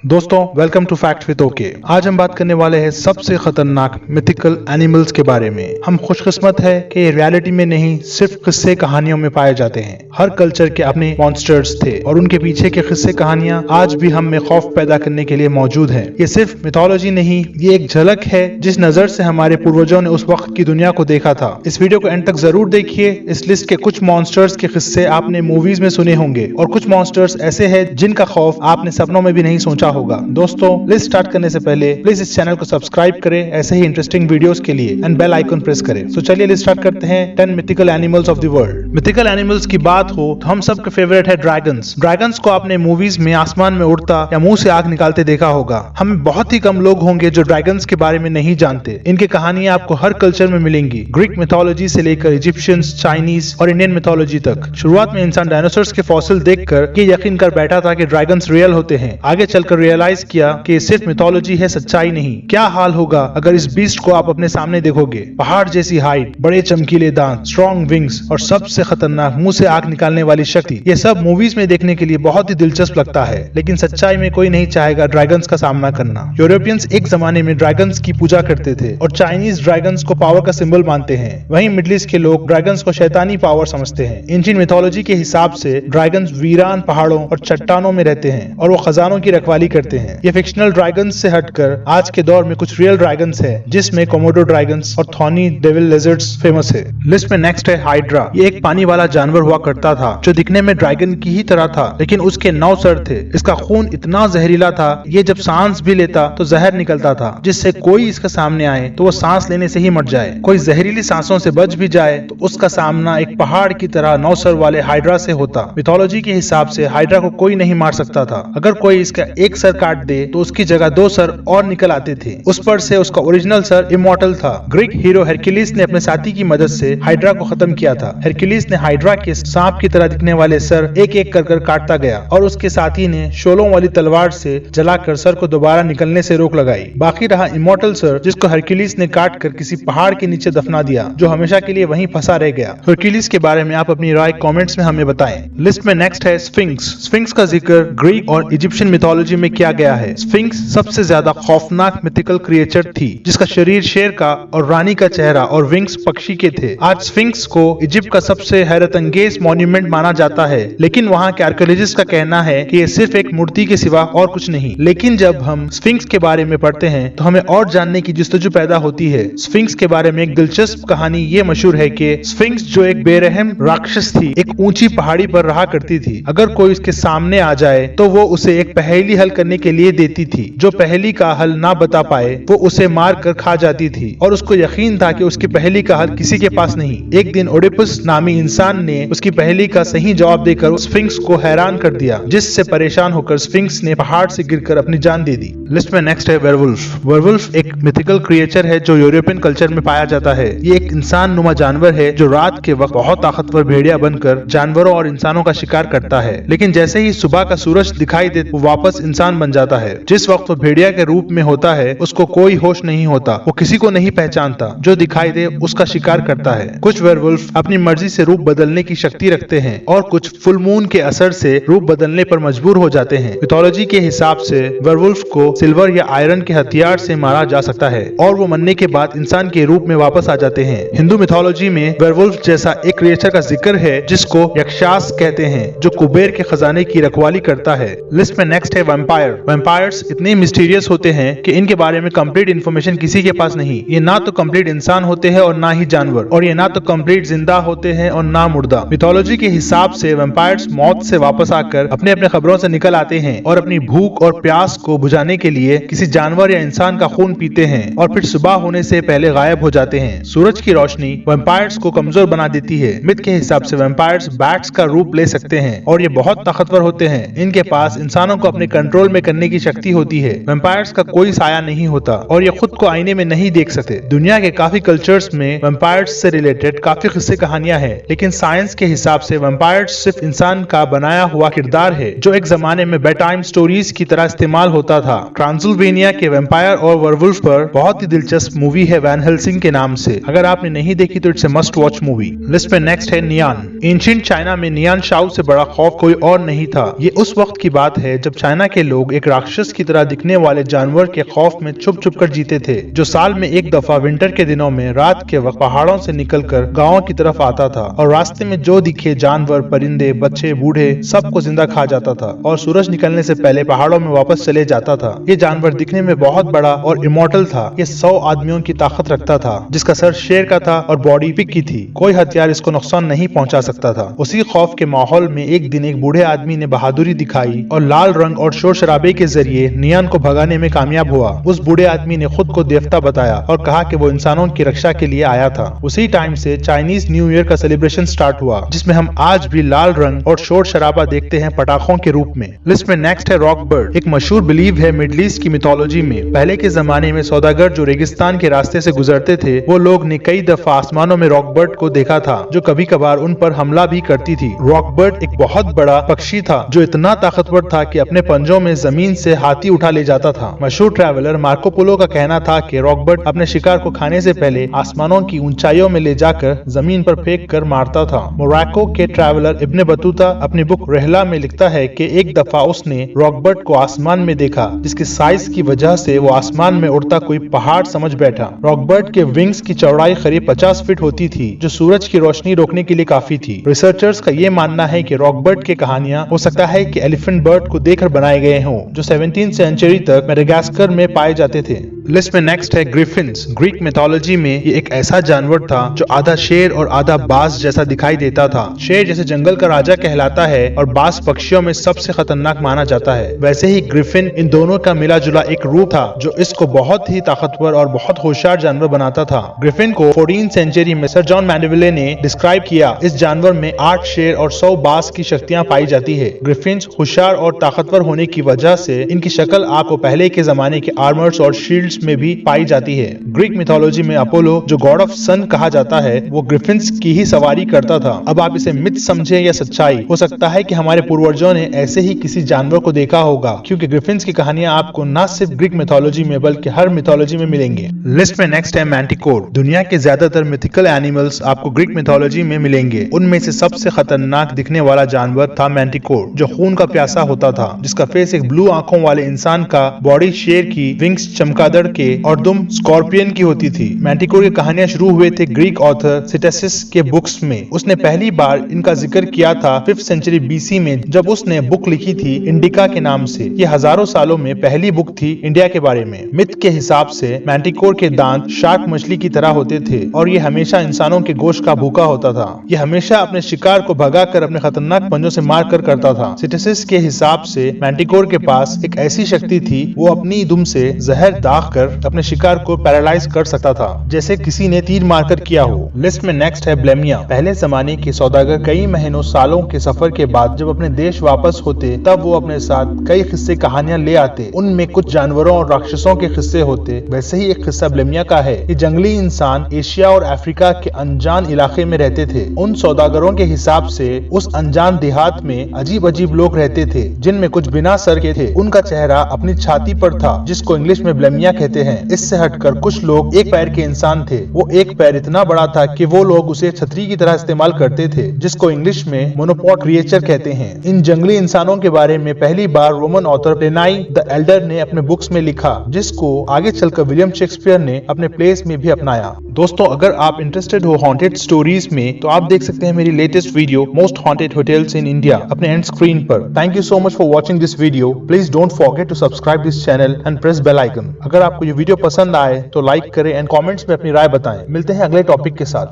दोस्तों welcome to fact with okay. आज हम बात करने वाले हैं सबसे खतरनाक मिथिकल एनिमल्स के बारे में। हम खुशकिस्मत है कि ये रियलिटी में नहीं सिर्फ किस्से कहानियों में पाए जाते हैं। हर कल्चर के अपने मॉन्स्टर्स थे और उनके पीछे के किस्से कहानियां आज भी हम में खौफ पैदा करने के लिए मौजूद है। ये सिर्फ मिथोलॉजी नहीं, ये एक झलक है जिस नजर से हमारे पूर्वजों ने उस वक्त की दुनिया को देखा था। इस वीडियो को एंड तक जरूर देखिए। इस लिस्ट के कुछ मॉन्स्टर्स के किस्से आपने मूवीज में सुने होंगे और कुछ मॉन्स्टर्स ऐसे हैं जिनका खौफ आपने सपनों में भी नहीं सोचा होगा। दोस्तों लिस्ट स्टार्ट करने से पहले प्लीज इस चैनल को सब्सक्राइब करें ऐसे ही इंटरेस्टिंग वीडियोस के लिए एंड बेल आइकन प्रेस करें। तो चलिए लिस्ट स्टार्ट करते हैं 10 mythical animals of the world. Mythical animals की बात हो तो हम सबके फेवरेट है ड्रैगन्स। ड्रैगन्स को आपने मूवीज में आसमान में उड़ता या मुंह से आग निकालते देखा होगा। हम बहुत ही कम लोग होंगे जो ड्रैगन्स के बारे में नहीं जानते। इनकी कहानियां आपको हर कल्चर में मिलेंगी, ग्रीक मिथोलॉजी से लेकर इजिप्शियंस, चाइनीज और इंडियन मिथोलॉजी तक। शुरुआत में इंसान डायनासोर्स के फॉसिल देखकर ये यकीन कर बैठा था कि ड्रैगन्स रियल होते हैं। आगे चलकर रियलाइज किया कि सिर्फ मिथोलॉजी है, सच्चाई नहीं। क्या हाल होगा अगर इस बीस्ट को आप अपने सामने देखोगे। पहाड़ जैसी हाइट, बड़े चमकीले दांत, स्ट्रॉन्ग विंग्स और सबसे खतरनाक मुंह से आग निकालने वाली शक्ति। ये सब मूवीज में देखने के लिए बहुत ही दिलचस्प लगता है, लेकिन सच्चाई में कोई नहीं चाहेगा ड्रैगन्स का सामना करना। यूरोपियंस एक जमाने में ड्रैगन्स की पूजा करते थे और चाइनीज ड्रैगन्स को पावर का सिंबल मानते हैं। वहीं मिडिल ईस्ट के लोग ड्रैगन्स को शैतानी पावर समझते हैं। एंशिएंट मिथोलॉजी के हिसाब से ड्रैगन्स वीरान पहाड़ों और चट्टानों में रहते हैं और वो खजानों की रखवाली करते हैं। ये फिक्शनल ड्रैगन्स से हटकर आज के दौर में कुछ रियल ड्रैगन्स हैं, जिसमें कोमोडो ड्रैगन्स और थॉर्नी डेविल लिजर्ड्स फेमस है। लिस्ट में नेक्स्ट है हाइड्रा। ये एक पानी वाला जानवर हुआ करता था जो दिखने में ड्रैगन की ही तरह था, लेकिन उसके 9 सर थे। इसका खून इतना जहरीला था, ये जब सांस भी लेता तो जहर निकलता था, जिससे कोई इसके सामने आए तो वो सांस लेने से ही मर जाए। कोई जहरीली सांसों से बच भी जाए तो उसका सामना एक पहाड़ की तरह 9 सर वाले हाइड्रा से होता। मिथोलॉजी के हिसाब से हाइड्रा को कोई नहीं मार सकता था। अगर कोई इसका एक सर काट दे तो उसकी जगह 2 सर और निकल आते थे। उस पर से उसका ओरिजिनल सर इमॉर्टल था। ग्रीक हीरो हेरक्युलिस ने अपने साथी की मदद से हाइड्रा को खत्म किया था। हेरक्युलिस ने हाइड्रा के सांप की तरह दिखने वाले सर एक एक कर काटता गया और उसके साथी ने शोलों वाली तलवार से जलाकर सर को दोबारा निकलने से रोक लगाई। बाकी रहा इमॉर्टल सर, जिसको हेरक्युलिस ने काट कर किसी पहाड़ के नीचे दफना दिया, जो हमेशा के लिए वहीं फंसा रह गया। हेरक्युलिस के बारे में आप अपनी राय कमेंट्स में हमें बताएं। लिस्ट में नेक्स्ट है स्फिंक्स। स्फिंक्स का जिक्र ग्रीक और इजिप्शियन मिथोलॉजी में किया गया है। स्फिंक्स सबसे ज्यादा खौफनाक मिथिकल क्रिएचर थी, जिसका शरीर शेर का और रानी का चेहरा और विंग्स पक्षी के थे। आज स्फिंक्स को इजिप्ट का सबसे हैरत अंगेज मॉन्यूमेंट माना जाता है, लेकिन वहाँ के आर्कियोलॉजिस्ट का कहना है कि ये सिर्फ एक मूर्ति के सिवा और कुछ नहीं। लेकिन जब हम स्फिंक्स के बारे में पढ़ते हैं तो हमें और जानने की जुस्तजू पैदा होती है। स्फिंक्स के बारे में एक दिलचस्प कहानी ये मशहूर है कि स्फिंक्स जो एक बेरहम राक्षस थी, एक ऊंची पहाड़ी पर रहा करती थी। अगर कोई उसके सामने आ जाए तो वो उसे एक पहेली हल करने के लिए देती थी। जो पहेली का हल ना बता पाए वो उसे मार कर खा जाती थी और उसको यकीन था कि उसकी पहेली का हल किसी के पास नहीं। एक दिन ओडिपस नामी इंसान ने उसकी पहेली का सही जवाब देकर स्फिंक्स को हैरान कर दिया, जिससे परेशान होकर स्फिंक्स ने पहाड़ से गिरकर अपनी जान दे दी। लिस्ट में नेक्स्ट है वेयरवुल्फ। वेयरवुल्फ एक मिथिकल क्रिएचर है जो यूरोपियन कल्चर में पाया जाता है। ये एक इंसान नुमा जानवर है जो रात के वक्त बहुत ताकतवर भेड़िया बनकर जानवरों और इंसानों का शिकार करता है, लेकिन जैसे ही सुबह का सूरज दिखाई दे वो वापस इंसान बन जाता है। जिस वक्त वो भेड़िया के रूप में होता है उसको कोई होश नहीं होता, वो किसी को नहीं पहचानता, जो दिखाई दे उसका शिकार करता है। कुछ वेयरवुल्फ अपनी मर्जी से रूप बदलने की शक्ति रखते हैं और कुछ फुल मून के असर से रूप बदलने पर मजबूर हो जाते हैं। मिथोलॉजी के हिसाब से वेयरवुल्फ को सिल्वर या आयरन के हथियार से मारा जा सकता है और वो मरने के बाद इंसान के रूप में वापस आ जाते हैं। हिंदू मिथोलॉजी में वेयरवुल्फ जैसा एक क्रिएचर का जिक्र है जिसको यक्षास कहते हैं, जो कुबेर के खजाने की रखवाली करता है। लिस्ट में नेक्स्ट है वैम्पायर। वैम्पायर्स इतने मिस्टीरियस होते हैं कि इनके बारे में कंप्लीट इन्फॉर्मेशन किसी के पास नहीं। ये ना तो कंप्लीट इंसान होते हैं और ना ही जानवर, और ये ना तो कंप्लीट जिंदा होते हैं और ना मुर्दा। मिथोलॉजी के हिसाब से वैम्पायर्स मौत से वापस आकर अपने अपने खबरों से निकल आते हैं और अपनी भूख और प्यास को बुझाने के लिए किसी जानवर या इंसान का खून पीते हैं और फिर सुबह होने से पहले गायब हो जाते हैं। सूरज की रोशनी वैम्पायर्स को कमजोर बना देती है। मिथ के हिसाब से वैम्पायर्स बैट्स का रूप ले सकते हैं और ये बहुत ताकतवर होते हैं। इनके पास इंसानों को अपने कंट्रोल में करने की शक्ति होती है। वैम्पायर्स का कोई साया नहीं होता और ये खुद को आईने में नहीं देख सकते। दुनिया के काफी कल्चर्स में वैम्पायर्स से रिलेटेड काफी किस्से कहानियां हैं, लेकिन साइंस के हिसाब से वैम्पायर्स सिर्फ इंसान का बनाया हुआ किरदार है जो एक जमाने में बेड टाइम स्टोरीज की तरह इस्तेमाल होता था। ट्रांसिल्वेनिया के वैम्पायर और वेयरवुल्फ पर बहुत ही दिलचस्प मूवी है वैन हेल्सिंग के नाम से। अगर आपने नहीं देखी तो it's a must watch movie. List में नेक्स्ट है नियान। एंशिएंट चाइना में नियान शाओ से बड़ा खौफ कोई और नहीं था। ये उस वक्त की बात है जब चाइना के लोग एक राक्षस की तरह दिखने वाले जानवर के खौफ में छुप छुप कर जीते थे, जो साल में एक दफा विंटर के दिनों में रात के वक्त पहाड़ों से निकलकर गांवों की तरफ आता था और रास्ते में जो दिखे जानवर, परिंदे, बच्चे, बूढ़े सबको जिंदा खा जाता था और सूरज निकलने से पहले पहाड़ों में वापस चले जाता था। ये जानवर दिखने में बहुत बड़ा और इमोर्टल था। ये 100 आदमियों की ताकत रखता था, जिसका सर शेर का था और बॉडी पिग की थी। कोई हथियार इसको नुकसान नहीं पहुंचा सकता था। उसी खौफ के माहौल में एक दिन एक बूढ़े आदमी ने बहादुरी दिखाई और लाल रंग और शोर शराबे के जरिए नियान को भगाने में कामयाब हुआ। उस बूढ़े आदमी ने खुद को देवता बताया और कहा कि वो इंसानों की रक्षा के लिए आया था। उसी टाइम से चाइनीज न्यू ईयर का सेलिब्रेशन स्टार्ट हुआ, जिसमें हम आज भी लाल रंग और शोर शराबा देखते हैं पटाखों के रूप में। लिस्ट में नेक्स्ट है रॉक बर्ड। एक मशहूर बिलीव है मिडिल ईस्ट की मिथोलॉजी में। पहले के जमाने में सौदागर जो रेगिस्तान के रास्ते से गुजरते थे, वो लोग ने कई दफा आसमानों में रॉक बर्ड को देखा था, जो कभी कभार उन पर हमला भी करती थी। रॉक बर्ड एक बहुत बड़ा पक्षी था जो इतना ताकतवर था कि अपने पंजों में जमीन से हाथी उठा ले जाता था। मशहूर ट्रैवलर मार्को पोलो का कहना था कि रॉक बर्ड अपने शिकार को खाने से पहले आसमानों की ऊंचाइयों में ले जाकर जमीन पर फेंक कर मारता था। मोरक्को के ट्रैवलर इब्ने बतूता अपनी बुक रहला में लिखता है कि एक दफा उसने रॉक बर्ड को आसमान में देखा, जिसके साइज की वजह से वो आसमान में उड़ता कोई पहाड़ समझ बैठा। रॉक बर्ड के विंग्स की चौड़ाई करीब 50 फीट होती थी, जो सूरज की रोशनी रोकने के लिए काफी थी। रिसर्चर्स का ये मानना है कि रॉक बर्ड की कहानियां हो सकता है कि एलिफेंट बर्ड को देखकर बनाए गए हों, जो 17th सेंचुरी तक मेडागास्कर में पाए जाते थे। लिस्ट में नेक्स्ट है ग्रिफिन्स। ग्रीक मिथोलॉजी में ये एक ऐसा जानवर था जो आधा शेर और आधा बाज जैसा दिखाई देता था। शेर जैसे जंगल का राजा कहलाता है और बाज पक्षियों में सबसे खतरनाक माना जाता है, वैसे ही ग्रिफिन इन दोनों का मिला जुला एक रूप था जो इसको बहुत ही ताकतवर और बहुत होशियार जानवर बनाता था। ग्रिफिन को 14th सेंचुरी में सर जॉन मैंडेविले ने डिस्क्राइब किया। इस जानवर में 8 शेर और 100 बाज की शक्तियां पाई जाती है। ग्रिफिन्स होशियार और ताकतवर होने की वजह से इनकी शक्ल आपको पहले के जमाने के आर्मर्स और शील्ड्स में भी पाई जाती है। ग्रीक मिथोलॉजी में अपोलो, जो गॉड ऑफ सन कहा जाता है, वो ग्रिफिन्स की ही सवारी करता था। अब आप इसे मिथ समझे या सच्चाई, हो सकता है कि हमारे पूर्वजों ने ऐसे ही किसी जानवर को देखा होगा, क्योंकि ग्रिफिन्स की कहानियां आपको न सिर्फ ग्रीक मिथोलॉजी में बल्कि हर मिथोलॉजी में मिलेंगे। लिस्ट में नेक्स्ट है मैंटिकोर। दुनिया के ज्यादातर मिथिकल एनिमल्स आपको ग्रीक मिथोलॉजी में मिलेंगे। उनमें से सबसे खतरनाक दिखने वाला जानवर था मैंटिकोर, जो खून का प्यासा होता था, जिसका फेस एक ब्लू आंखों वाले इंसान का, बॉडी शेर की, विंग्स चमगादड़ के और दुम स्कॉर्पियन की होती थी। मैंटिकोर की कहानियां शुरू हुए थे ग्रीक ऑथर सिटेसिस के बुक्स में। उसने पहली बार इनका जिक्र किया था 5th सेंचुरी BC में, जब उसने बुक लिखी थी इंडिका के नाम से। ये हजारों सालों में पहली बुक थी इंडिया के बारे में। मिथ के हिसाब से मैंटिकोर के दांत शार्क मछली की तरह होते थे और ये हमेशा इंसानों के गोश्त का भूखा होता था। ये हमेशा अपने शिकार को भगाकर अपने खतरनाक पंजों से मार कर करता था। सिटेसिस के हिसाब से मैंटिकोर के पास एक ऐसी शक्ति थी, वो अपनी दुम से जहर दाग कर अपने शिकार को पैरालाइज कर सकता था, जैसे किसी ने तीर मारकर किया हो। लिस्ट में नेक्स्ट है ब्लेमिया। पहले जमाने के सौदागर कई महीनों सालों के सफर के बाद जब अपने देश वापस होते, तब वो अपने साथ कई किस्से कहानियां ले आते। उनमें कुछ जानवरों और राक्षसों के किस्से होते। वैसे ही एक किस्सा ब्लेमिया का है। ये जंगली इंसान एशिया और अफ्रीका के अनजान इलाके में रहते थे। उन सौदागरों के हिसाब से उस अनजान देहात में अजीब अजीब लोग रहते थे, जिनमें कुछ बिना सर के थे। उनका चेहरा अपनी छाती पर था, जिसको इंग्लिश में ब्लेमिया कहते हैं। इससे हटकर कुछ लोग एक पैर के इंसान थे। वो एक पैर इतना बड़ा था कि वो लोग उसे छतरी की तरह इस्तेमाल करते थे, जिसको इंग्लिश में मोनोपॉड क्रिएचर कहते हैं। इन जंगली इंसानों के बारे में पहली बार Roman author Pliny the Elder ने अपने बुक्स में लिखा, जिसको आगे चलकर विलियम शेक्सपियर ने अपने प्लेस में भी अपनाया। दोस्तों, अगर आप इंटरेस्टेड हो हॉन्टेड स्टोरीज में, तो आप देख सकते हैं मेरी latest video most haunted hotels in India अपने एंड स्क्रीन पर। Thank you so much for watching this video. Please don't forget to subscribe this channel and press bell icon. अगर आपको ये वीडियो पसंद आए तो लाइक करें एंड कमेंट्स में अपनी राय बताएं। मिलते हैं अगले टॉपिक के साथ।